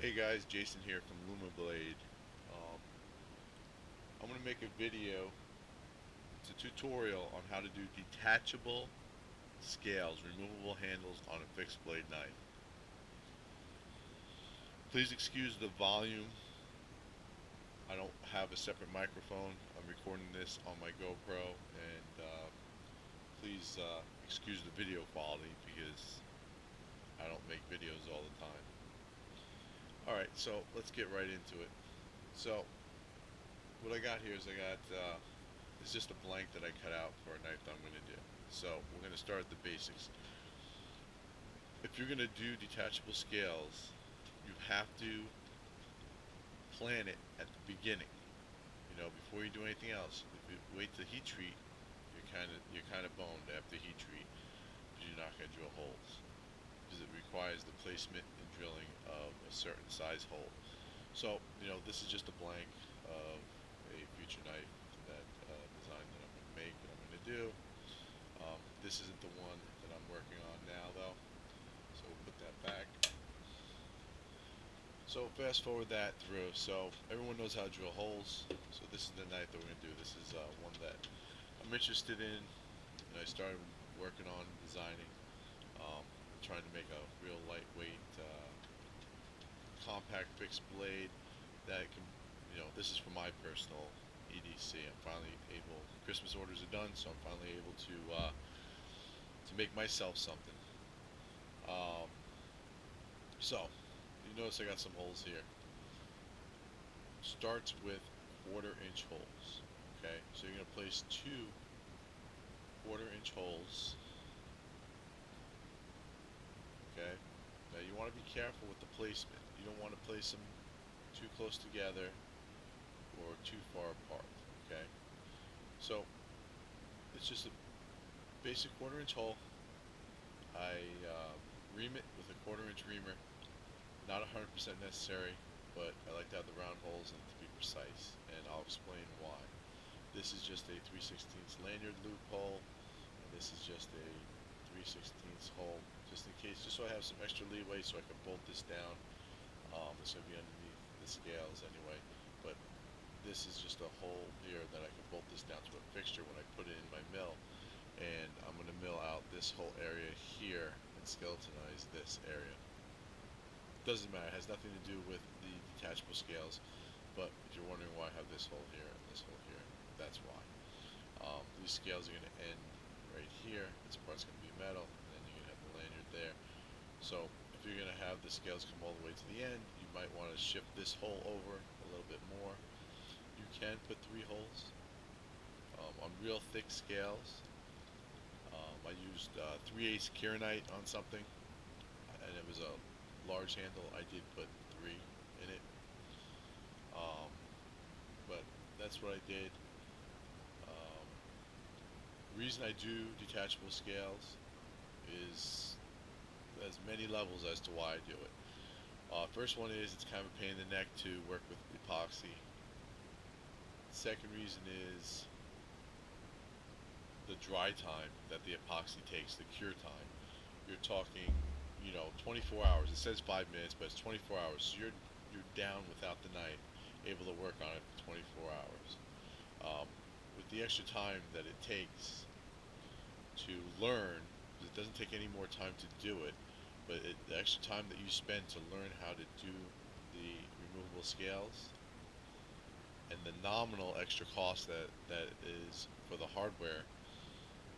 Hey guys, Jason here from LumaBlade. Um, I'm going to make a video. It's a tutorial on how to do detachable scales, removable handles on a fixed blade knife. Please excuse the volume. I don't have a separate microphone. I'm recording this on my GoPro, and please excuse the video quality because I don't make videos all the time. Alright, so let's get right into it. So, what I got here is it's just a blank that I cut out for a knife that I'm going to do. So we're going to start at the basics. If you're going to do detachable scales, you have to plan it at the beginning. You know, before you do anything else. If you wait till heat treat, you're kind of boned after heat treat because you're not going to drill holes because it requires the placement and drilling of a certain size hole. So you know, this is just a blank of a future knife that design that I'm going to make and I'm going to do. This isn't the one that I'm working on now though, so we'll put that back. So fast forward that through. So everyone knows how to drill holes. So this is the knife that we're going to do. This is one that I'm interested in, and I started working on designing. Trying to make a real lightweight, compact fixed blade that can, you know, this is for my personal EDC. I'm finally able. Christmas orders are done, so I'm finally able to make myself something. Um, so you notice I got some holes here. Starts with quarter-inch holes. Okay, so you're gonna place two quarter-inch holes. Okay, now you want to be careful with the placement. You don't want to place them too close together or too far apart. Okay, so it's just a basic quarter-inch hole. I ream it with a quarter-inch reamer. Not 100% necessary, but I like to have the round holes and to be precise, and I'll explain why. This is just a 3/16 lanyard loophole, and this is just a 3/16 hole, just in case, just so I have some extra leeway so I can bolt this down. It's going to be underneath the scales anyway, but this is just a hole here that I can bolt this down to a fixture when I put it in my mill, and I'm going to mill out this whole area here and skeletonize this area. Doesn't matter, it has nothing to do with the detachable scales, but if you're wondering why I have this hole here and this hole here, that's why. These scales are going to end right here. This part's going to be metal, and then you're going to have the lanyard there. So if you're going to have the scales come all the way to the end, you might want to shift this hole over a little bit more. You can put 3 holes on real thick scales. I used 3/8 Kieranite on something, and it was a large handle. I did put 3 in it, um, but that's what I did. Um, the reason I do detachable scales is there's many levels as to why I do it. First one is it's kind of a pain in the neck to work with epoxy. Second reason is the dry time that the epoxy takes, the cure time. You're talking, you know, 24 hours. It says 5 minutes, but it's 24 hours. So you're down without the knife, able to work on it for 24 hours. With the extra time that it takes to learn, it doesn't take any more time to do it, but the extra time that you spend to learn how to do the removable scales and the nominal extra cost that is for the hardware,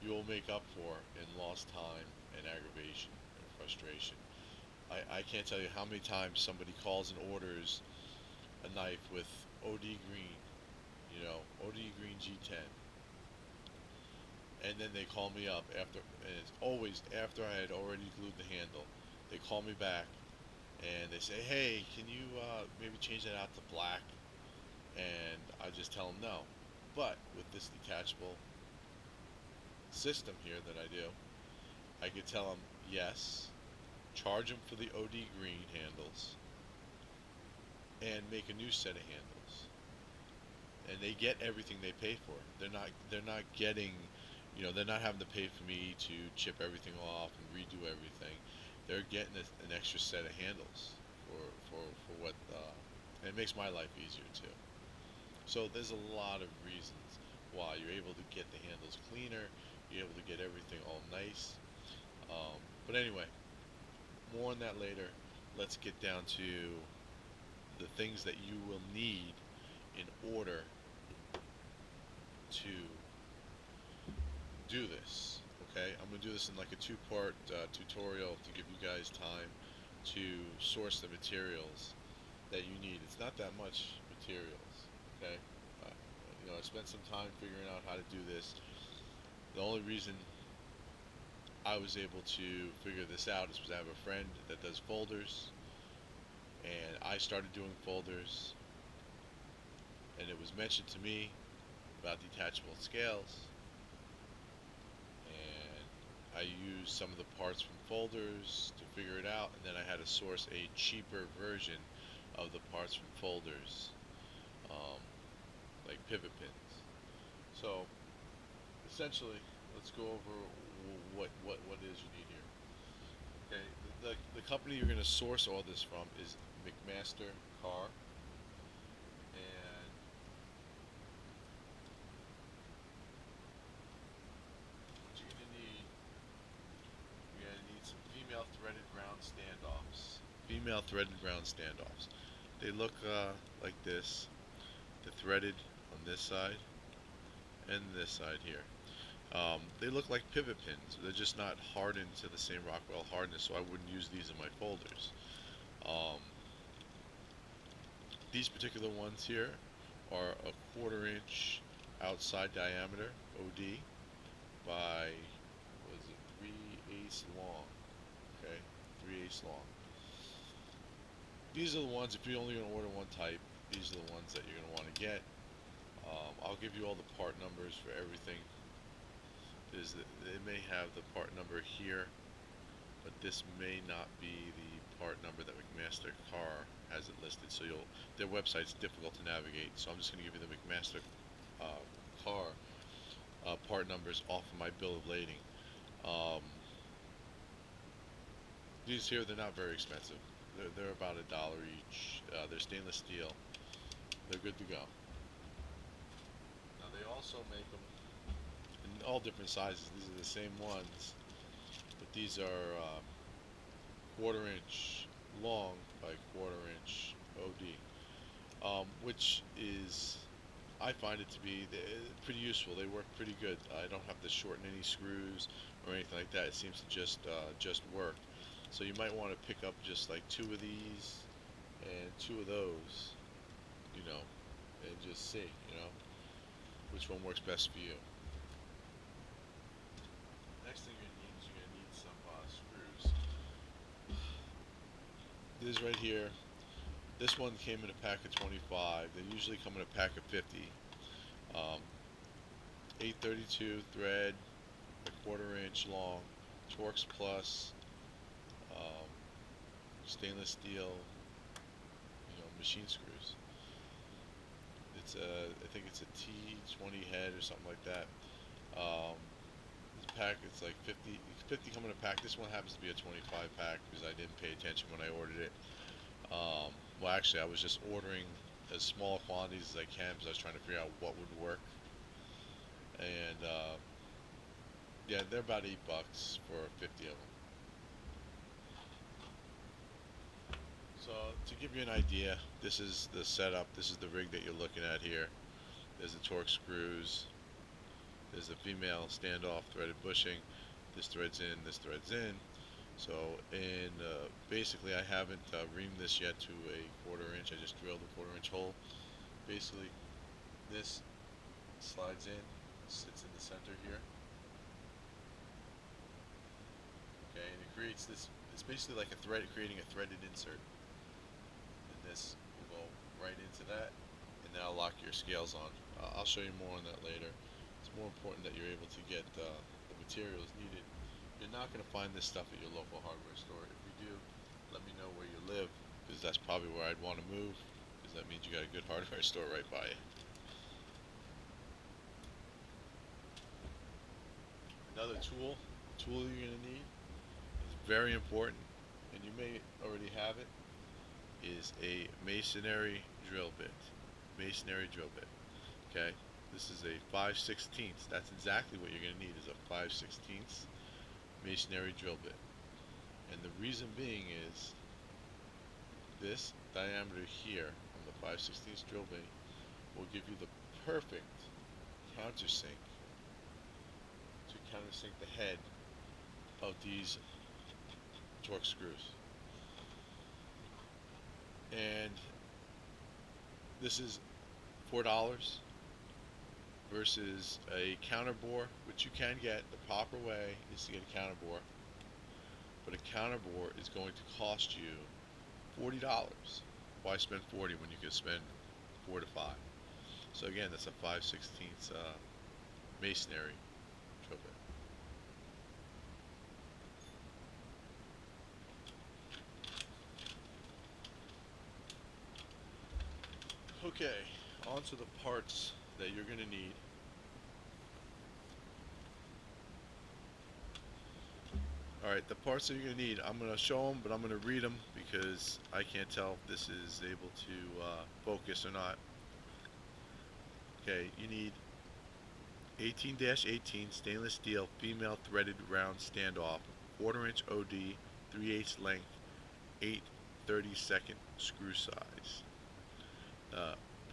you will make up for in lost time and aggravation and frustration. I can't tell you how many times somebody calls and orders a knife with OD green, you know, OD green G10, and then they call me up after, and it's always after I had already glued the handle. They call me back and they say, hey, can you maybe change that out to black? And I just tell them no. But with this detachable system here that I do, I could tell them yes, charge them for the OD green handles, and make a new set of handles. And they get everything they pay for. They're not getting, you know, they're not having to pay for me to chip everything off and redo everything. They're getting an extra set of handles. for what, and it makes my life easier too. So there's a lot of reasons why you're able to get the handles cleaner, you're able to get everything all nice. But anyway, more on that later. Let's get down to the things that you will need in order to do this. Okay, I'm gonna do this in like a two-part tutorial to give you guys time to source the materials that you need. It's not that much materials. Okay, uh, I spent some time figuring out how to do this. The only reason I was able to figure this out is because I have a friend that does folders, and I started doing folders, and it was mentioned to me about detachable scales, and I used some of the parts from folders to figure it out, and then I had to source a cheaper version of the parts from folders, um, like pivot pins. So essentially, let's go over what it is you need here. Okay, the company you're going to source all this from is McMaster Car, and what you're going to need some female threaded ground standoffs. Female threaded ground standoffs. They look like this. They're threaded on this side and this side here. They look like pivot pins. They're just not hardened to the same Rockwell hardness, so I wouldn't use these in my folders. Um, these particular ones here are a 1/4 inch outside diameter OD by, what is it, 3/8 long. Okay, 3/8 long. These are the ones, if you're only going to order one type, these are the ones that you're going to want to get. I'll give you all the part numbers for everything. They may have the part number here, but this may not be the part number that McMaster Car has it listed. So their website's difficult to navigate. So I'm just going to give you the McMaster Car part numbers off of my bill of lading. Um, these here, they're not very expensive. They're about $1 each. They're stainless steel. They're good to go. Now they also make them in all different sizes. These are the same ones, but these are 1/4 inch long by 1/4 inch OD, which is, I find it to be pretty useful. They work pretty good. I don't have to shorten any screws or anything like that. It seems to just work. So you might want to pick up just like 2 of these and 2 of those, you know, and just see, which one works best for you. Next thing you're going to need is you're going to need some screws. This right here, this one came in a pack of 25. They usually come in a pack of 50. 832 thread, a 1/4 inch long, Torx Plus, um, stainless steel, machine screws. I think it's a T20 head or something like that. This pack, it's like 50 come in a pack. This one happens to be a 25 pack because I didn't pay attention when I ordered it. Well, actually, I was just ordering as small quantities as I can because I was trying to figure out what would work. And yeah, they're about $8 for 50 of them. So to give you an idea, this is the setup. This is the rig that you're looking at here. There's the Torx screws. There's the female standoff threaded bushing. This threads in. This threads in. So, and basically, I haven't reamed this yet to a 1/4 inch. I just drilled a 1/4 inch hole. Basically, this slides in, sits in the center here. Okay, and it creates this. It's basically like a thread, creating a threaded insert. And this will go right into that, and that'll lock your scales on. I'll show you more on that later. It's more important that you're able to get the materials needed. You're not going to find this stuff at your local hardware store. If you do, let me know where you live, because that's probably where I'd want to move, because that means you got a good hardware store right by you. Another tool you're going to need is very important, and you may already have it. is a masonry drill bit. Masonry drill bit. Okay? This is a 5/16. That's exactly what you're going to need is a 5/16 masonry drill bit. And the reason being is this diameter here on the 5/16 drill bit will give you the perfect countersink to countersink the head of these torque screws. And this is $4 versus a counter bore, which you can get. The proper way is to get a counter bore, but a counter bore is going to cost you $40. Why spend 40 when you could spend 4 to 5? So again, that's a 5/16 masonry drill bit. Okay, on to the parts that you're going to need. Alright, the parts that you're going to need, I'm going to show them, but I'm going to read them because I can't tell if this is able to focus or not. Okay, you need 18-18 stainless steel female threaded round standoff, 1/4 inch OD, 3/8 length, 8/32 screw size.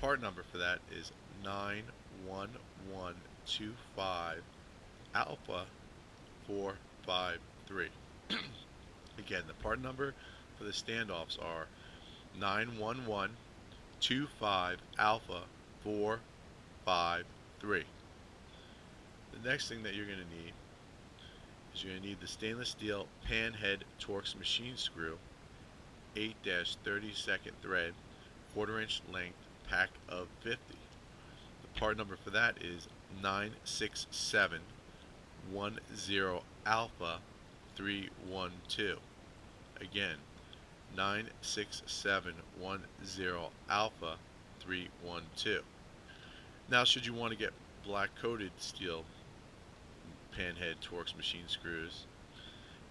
Part number for that is 91125 Alpha 453. Again, the part number for the standoffs are 91125 Alpha 453. The next thing that you're going to need is you're going to need the stainless steel pan head Torx machine screw, 8-32 thread, 1/4 inch length, pack of 50. The part number for that is 96710 Alpha 312. Again, 96710 Alpha 312. Now, should you want to get black coated steel panhead Torx machine screws,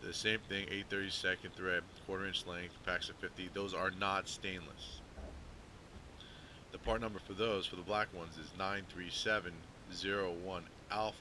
the same thing, 8/32 thread, 1/4 inch length, packs of 50. Those are not stainless. The part number for those, for the black ones, is 93701 Alpha